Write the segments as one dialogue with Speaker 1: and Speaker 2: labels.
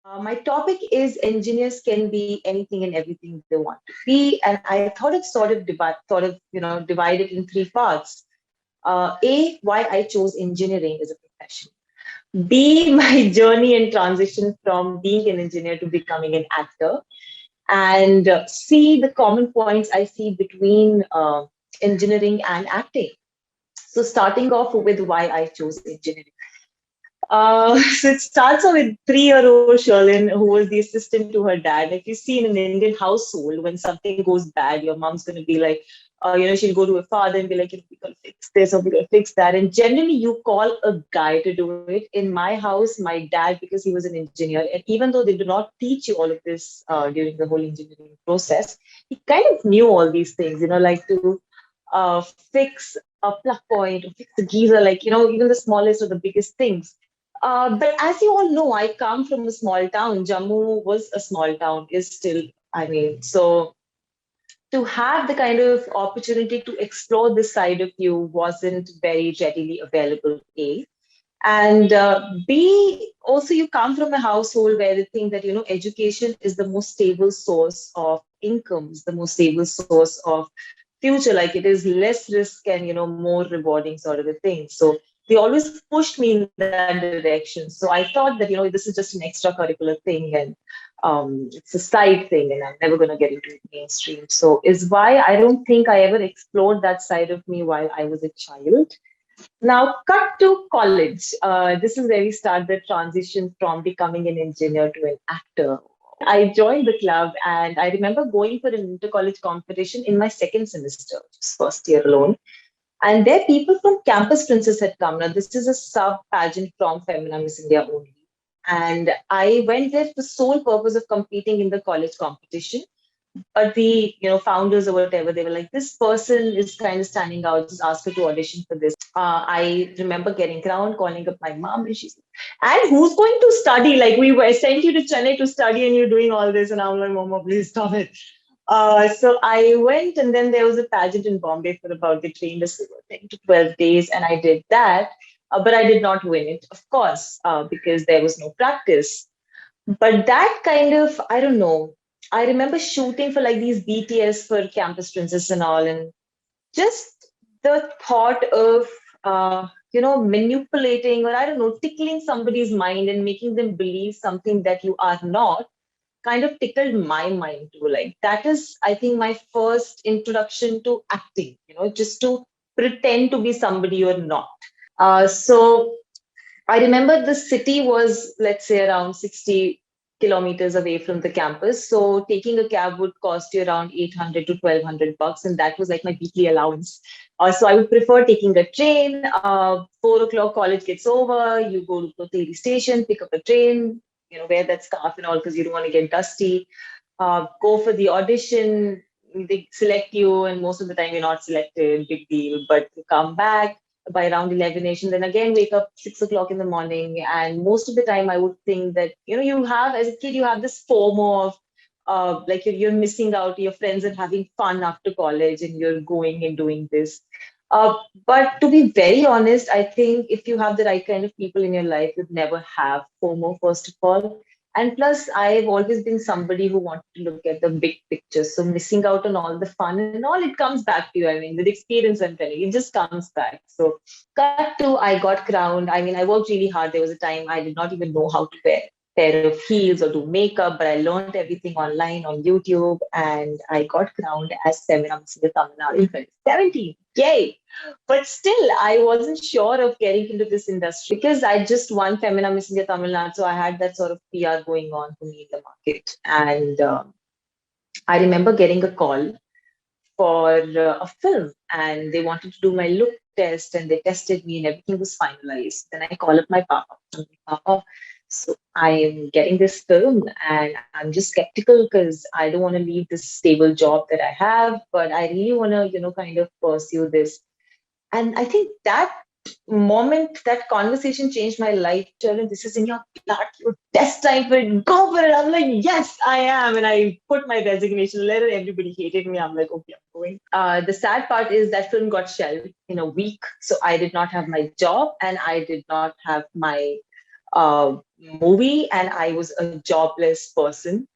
Speaker 1: My topic is engineers can be anything and everything they want to be, and I thought it divide it in three parts. A, why I chose engineering as a profession. B, my journey and transition from being an engineer to becoming an actor. And C, the common points I see between engineering and acting. So starting off with why I chose engineering. So it starts off with 3-year-old Sherlin, who was the assistant to her dad. If you see in an Indian household, when something goes bad, your mom's going to be like, she'll go to her father and be like, we're going to fix this or we're going to fix that. And generally, you call a guy to do it. In my house, my dad, because he was an engineer, and even though they do not teach you all of this during the whole engineering process, he kind of knew all these things, like to fix a plug point or fix a geyser, like, even the smallest or the biggest things. But as you all know, I come from a small town. Jammu was a small town, is still, so to have the kind of opportunity to explore this side of you wasn't very readily available, A. And B, also you come from a household where they think that, education is the most stable source of income, is the most stable source of future. Like it is less risk and, more rewarding sort of a thing. So they always pushed me in that direction. So I thought that, this is just an extracurricular thing and it's a side thing and I'm never going to get into it mainstream. So is why I don't think I ever explored that side of me while I was a child. Now, cut to college. This is where we start the transition from becoming an engineer to an actor. I joined the club and I remember going for an inter-college competition in my second semester, just first year alone. And there people from Campus Princess had come. Now, this is a sub-pageant from Femina Miss India only. And I went there for the sole purpose of competing in the college competition. But the founders or whatever, they were like, this person is kind of standing out, just ask her to audition for this. I remember getting crowned, calling up my mom, and she's like, and who's going to study? Like, we were sent you to Chennai to study and you're doing all this. And I'm like, mama, please stop it. So I went, and then there was a pageant in Bombay for about, they trained us for 10 to 12 days, and I did that. But I did not win it, of course, because there was no practice. But that kind of, I don't know, I remember shooting for like these BTS for Campus Princess and all, and just the thought of, manipulating or I don't know, tickling somebody's mind and making them believe something that you are not kind of tickled my mind too. Like that is, I think, my first introduction to acting, just to pretend to be somebody you're not. So I remember the city was, let's say, around 60 kilometers away from the campus. So taking a cab would cost you around 800 to 1200 bucks. And that was like my weekly allowance. So I would prefer taking a train. 4 o'clock college gets over. You go to Koteri station, pick up a train, wear that scarf and all because you don't want to get dusty. Go for the audition. They select you, and most of the time you're not selected. Big deal. But you come back by around 11ish, and then again wake up 6 o'clock in the morning. And most of the time, I would think that you have, as a kid, you have this FOMO of like you're missing out. Your friends are having fun after college, and you're going and doing this. But to be very honest, I think if you have the right kind of people in your life, you'd never have FOMO, first of all. And plus, I've always been somebody who wanted to look at the big picture. So missing out on all the fun and all, it comes back to you. I mean, with experience, I'm telling you, it just comes back. So cut to, I got crowned. I mean, I worked really hard. There was a time I did not even know how to wear pair of heels or do makeup, but I learned everything online on YouTube, and I got crowned as Femina Miss Tamil Nadu in 2017. Yay! But still, I wasn't sure of getting into this industry because I just won Femina Miss India Tamil Nadu, so I had that sort of PR going on for me in the market. And I remember getting a call for a film, and they wanted to do my look test, and they tested me and everything was finalized. Then I call up my papa. I'm like, Papa, so I'm getting this film and I'm just skeptical because I don't want to leave this stable job that I have, but I really want to, kind of pursue this. And I think that moment, that conversation changed my life. Sherlin, this is in your blood. You're destined for it. Go for it. I'm like, yes, I am. And I put my resignation letter. Everybody hated me. I'm like, okay, I'm going. The sad part is that film got shelved in a week. So I did not have my job and I did not have my movie, and I was a jobless person.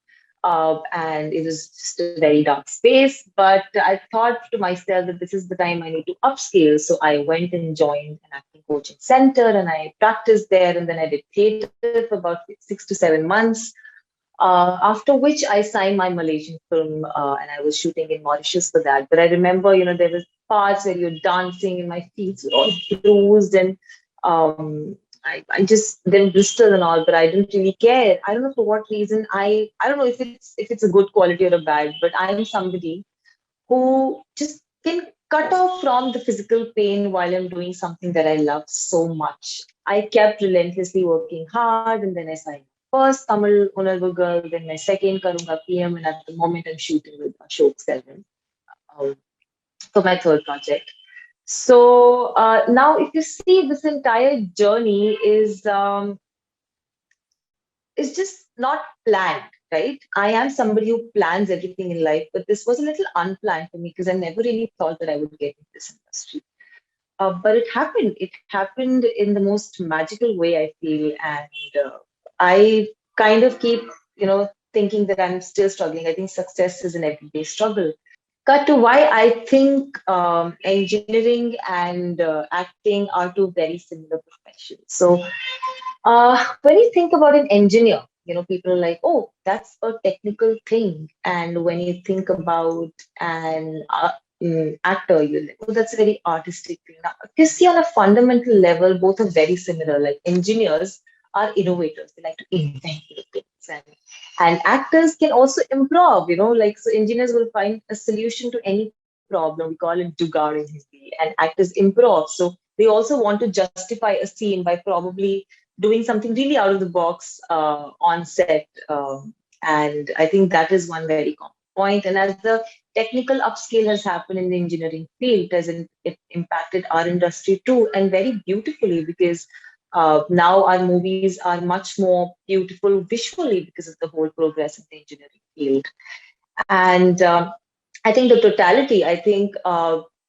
Speaker 1: And it was just a very dark space. But I thought to myself that this is the time I need to upscale. So I went and joined an acting coaching center, and I practiced there. And then I did theater for about 6 to 7 months. After which I signed my Malaysian film, and I was shooting in Mauritius for that. But I remember, there was parts where you're dancing and my feet were all bruised, and I just then blisters and all, but I didn't really care. I don't know for what reason. I don't know if it's a good quality or a bad, but I'm somebody who just can cut off from the physical pain while I'm doing something that I love so much. I kept relentlessly working hard, and then I signed first Tamil Unarvu Girl, then my second Karunga PM, and at the moment I'm shooting with Ashok Selvan um, for my third project. So now, if you see, this entire journey is just not planned, right? I am somebody who plans everything in life, but this was a little unplanned for me because I never really thought that I would get into this industry. But it happened. It happened in the most magical way, I feel, and I kind of keep, thinking that I'm still struggling. I think success is an everyday struggle. Cut to why I think engineering and acting are two very similar professions. So when you think about an engineer, people are like, oh, that's a technical thing. And when you think about an actor, you're like, oh, that's a very artistic thing. Now, if you see on a fundamental level, both are very similar. Like engineers are innovators, they like to invent new things. And actors can also improv, like, so engineers will find a solution to any problem. We call it jugaad in Hindi, and actors improv. So they also want to justify a scene by probably doing something really out of the box on set. And I think that is one very common point. And as the technical upscale has happened in the engineering field, it impacted our industry too, and very beautifully, because now our movies are much more beautiful visually because of the whole progress in the engineering field. And I think the totality, I think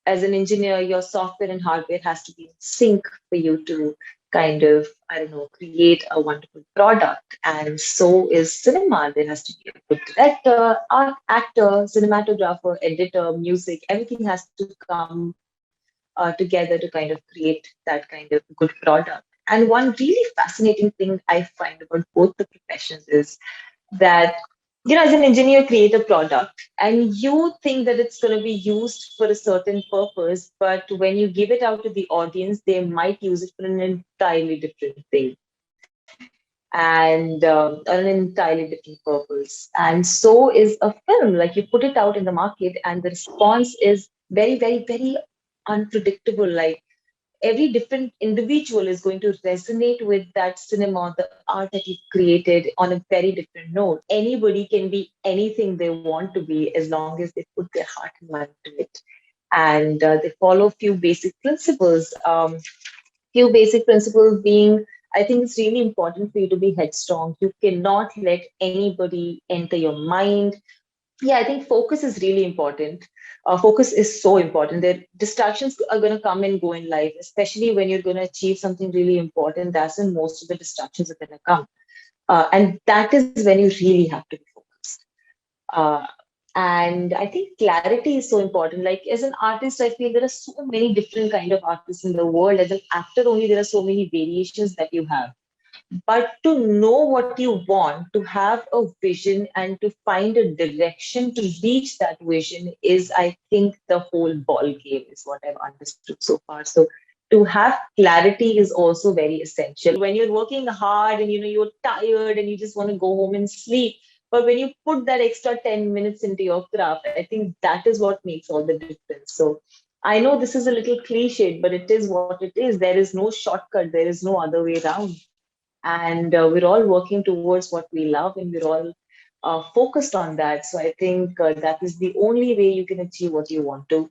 Speaker 1: as an engineer, your software and hardware has to be in sync for you to kind of, I don't know, create a wonderful product. And so is cinema. There has to be a good director, art, actor, cinematographer, editor, music. Everything has to come together to kind of create that kind of good product. And one really fascinating thing I find about both the professions is that, as an engineer, create a product and you think that it's going to be used for a certain purpose, but when you give it out to the audience, they might use it for an entirely different thing and an entirely different purpose. And so is a film. Like, you put it out in the market and the response is very, very, very unpredictable. Like, every different individual is going to resonate with that cinema, the art that you've created on a very different note. Anybody can be anything they want to be as long as they put their heart and mind to it. And they follow a few basic principles. Few basic principles being, I think it's really important for you to be headstrong. You cannot let anybody enter your mind. Yeah, I think focus is really important. Focus is so important. That distractions are going to come and go in life, especially when you're going to achieve something really important. That's when most of the distractions are going to come. And that is when you really have to be focused. Uh, and I think clarity is so important. Like, as an artist, I feel there are so many different kind of artists in the world. As an actor only, there are so many variations that you have. But to know what you want, to have a vision and to find a direction to reach that vision is, I think, the whole ball game is what I've understood so far. So to have clarity is also very essential. When you're working hard and you're tired and you just want to go home and sleep, but when you put that extra 10 minutes into your craft, I think that is what makes all the difference. So I know this is a little cliched, but it is what it is. There is no shortcut. There is no other way around, and we're all working towards what we love, and we're all focused on that. So I think that is the only way you can achieve what you want to.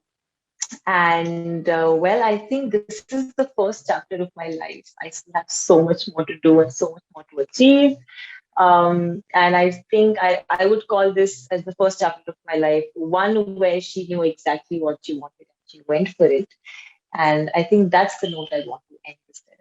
Speaker 1: And well, I think this is the first chapter of my life. I still have so much more to do and so much more to achieve. And I think I would call this as the first chapter of my life, one where she knew exactly what she wanted and she went for it. And I think that's the note I want to end this with.